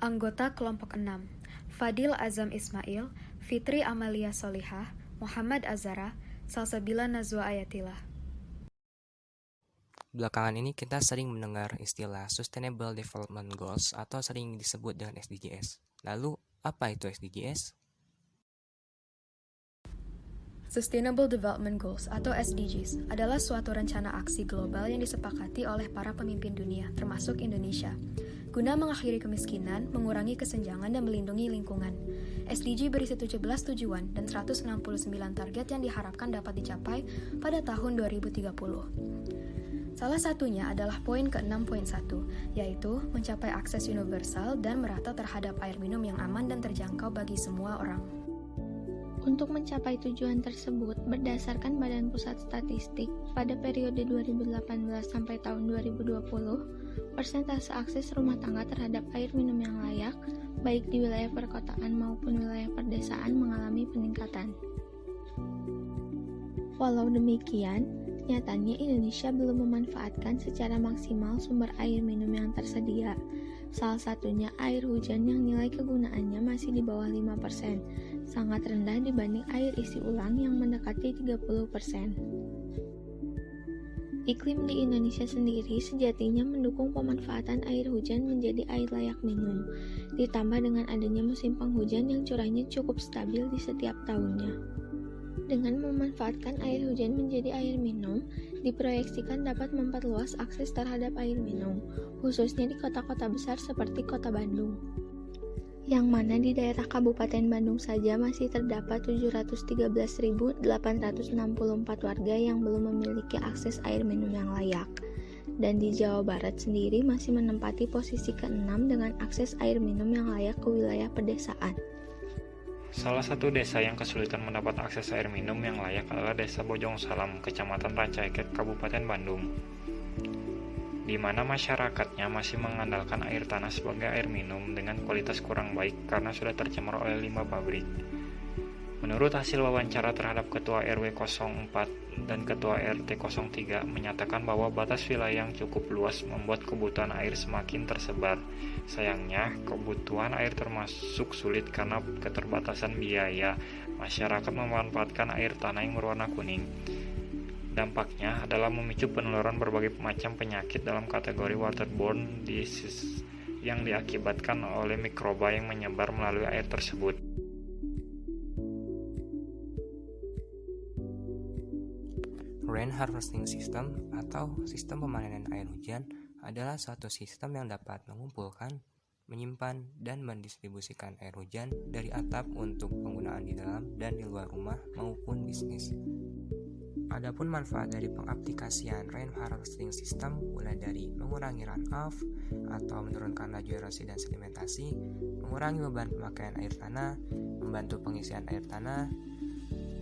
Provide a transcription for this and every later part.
Anggota kelompok 6, Fadil Azam Ismail, Fitri Amalia Solihah, Muhammad Azara, Salsabila Nazwa Ayatillah. Belakangan ini kita sering mendengar istilah Sustainable Development Goals atau sering disebut dengan SDGs. Lalu, apa itu SDGs? Sustainable Development Goals atau SDGs adalah suatu rencana aksi global yang disepakati oleh para pemimpin dunia, termasuk Indonesia, guna mengakhiri kemiskinan, mengurangi kesenjangan, dan melindungi lingkungan. SDG berisi 17 tujuan dan 169 target yang diharapkan dapat dicapai pada tahun 2030. Salah satunya adalah poin ke-6.1, yaitu mencapai akses universal dan merata terhadap air minum yang aman dan terjangkau bagi semua orang. Untuk mencapai tujuan tersebut, berdasarkan Badan Pusat Statistik, pada periode 2018 sampai tahun 2020, persentase akses rumah tangga terhadap air minum yang layak, baik di wilayah perkotaan maupun wilayah perdesaan mengalami peningkatan. Walau demikian, nyatanya Indonesia belum memanfaatkan secara maksimal sumber air minum yang tersedia. Salah satunya air hujan yang nilai kegunaannya masih di bawah 5%, sangat rendah dibanding air isi ulang yang mendekati 30%. Iklim di Indonesia sendiri sejatinya mendukung pemanfaatan air hujan menjadi air layak minum, ditambah dengan adanya musim penghujan yang curahnya cukup stabil di setiap tahunnya. Dengan memanfaatkan air hujan menjadi air minum, diproyeksikan dapat memperluas akses terhadap air minum, khususnya di kota-kota besar seperti Kota Bandung. Yang mana di daerah Kabupaten Bandung saja masih terdapat 713.864 warga yang belum memiliki akses air minum yang layak. Dan di Jawa Barat sendiri masih menempati posisi ke-6 dengan akses air minum yang layak ke wilayah pedesaan. Salah satu desa yang kesulitan mendapat akses air minum yang layak adalah Desa Bojong Salam, Kecamatan Rancaikek, Kabupaten Bandung, di mana masyarakatnya masih mengandalkan air tanah sebagai air minum dengan kualitas kurang baik karena sudah tercemar oleh limbah pabrik. Menurut hasil wawancara terhadap Ketua RW 04 dan Ketua RT 03 menyatakan bahwa batas wilayah yang cukup luas membuat kebutuhan air semakin tersebar. Sayangnya, kebutuhan air termasuk sulit karena keterbatasan biaya. Masyarakat memanfaatkan air tanah yang berwarna kuning. Dampaknya adalah memicu penularan berbagai macam penyakit dalam kategori waterborne disease yang diakibatkan oleh mikroba yang menyebar melalui air tersebut. Rain harvesting system atau sistem pemanenan air hujan adalah suatu sistem yang dapat mengumpulkan, menyimpan, dan mendistribusikan air hujan dari atap untuk penggunaan di dalam dan di luar rumah maupun bisnis. Adapun manfaat dari pengaplikasian rain harvesting system mulai dari mengurangi runoff atau menurunkan laju erosi dan sedimentasi, mengurangi beban pemakaian air tanah, membantu pengisian air tanah,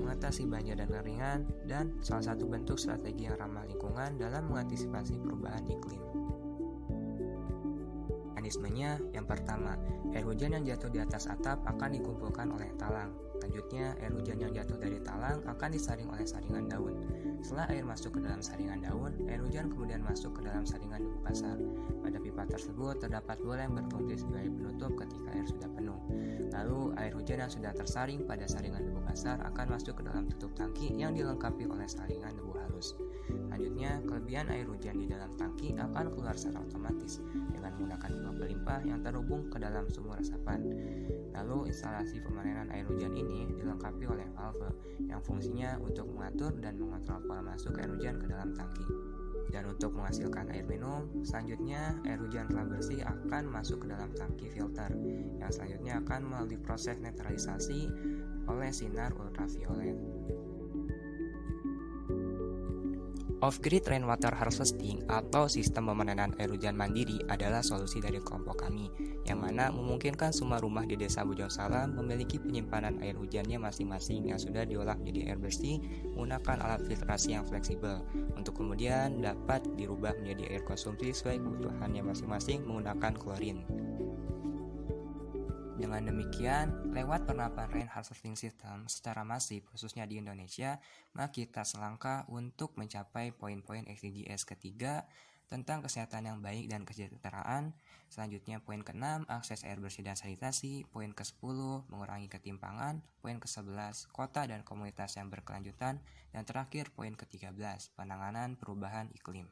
mengatasi banjir dan kekeringan, dan salah satu bentuk strategi yang ramah lingkungan dalam mengantisipasi perubahan iklim. Mekanismenya, yang pertama, air hujan yang jatuh di atas atap akan dikumpulkan oleh talang. Selanjutnya, air hujan yang jatuh dari talang akan disaring oleh saringan daun. Setelah air masuk ke dalam saringan daun, air hujan kemudian masuk ke dalam saringan debu kasar. Pada pipa tersebut terdapat bola yang berfungsi sebagai penutup ketika air sudah penuh. Lalu, air hujan yang sudah tersaring pada saringan debu kasar akan masuk ke dalam tutup tangki yang dilengkapi oleh saringan debu halus. Selanjutnya, kelebihan air hujan di dalam tangki akan keluar secara otomatis dengan menggunakan pipa pelimpah yang terhubung ke dalam sumur resapan. Lalu, instalasi pemanenan air hujan ini dilengkapi oleh valve yang fungsinya untuk mengatur dan mengontrol pola masuk air hujan ke dalam tangki. Dan untuk menghasilkan air minum, selanjutnya air hujan telah bersih akan masuk ke dalam tangki filter yang selanjutnya akan melalui proses netralisasi oleh sinar ultraviolet. Off-grid rainwater harvesting atau sistem pemanenan air hujan mandiri adalah solusi dari kelompok kami, yang mana memungkinkan semua rumah di Desa Bojong Salam memiliki penyimpanan air hujannya masing-masing yang sudah diolah menjadi air bersih menggunakan alat filtrasi yang fleksibel, untuk kemudian dapat dirubah menjadi air konsumsi sesuai kebutuhannya masing-masing menggunakan klorin. Dengan demikian, lewat penerapan rain harvesting system secara masif khususnya di Indonesia, maka kita selangkah untuk mencapai poin-poin SDGs ketiga tentang kesehatan yang baik dan kesejahteraan. Selanjutnya poin ke-6, akses air bersih dan sanitasi. Poin ke-10, mengurangi ketimpangan. Poin ke-11, kota dan komunitas yang berkelanjutan. Dan terakhir poin ke-13, penanganan perubahan iklim.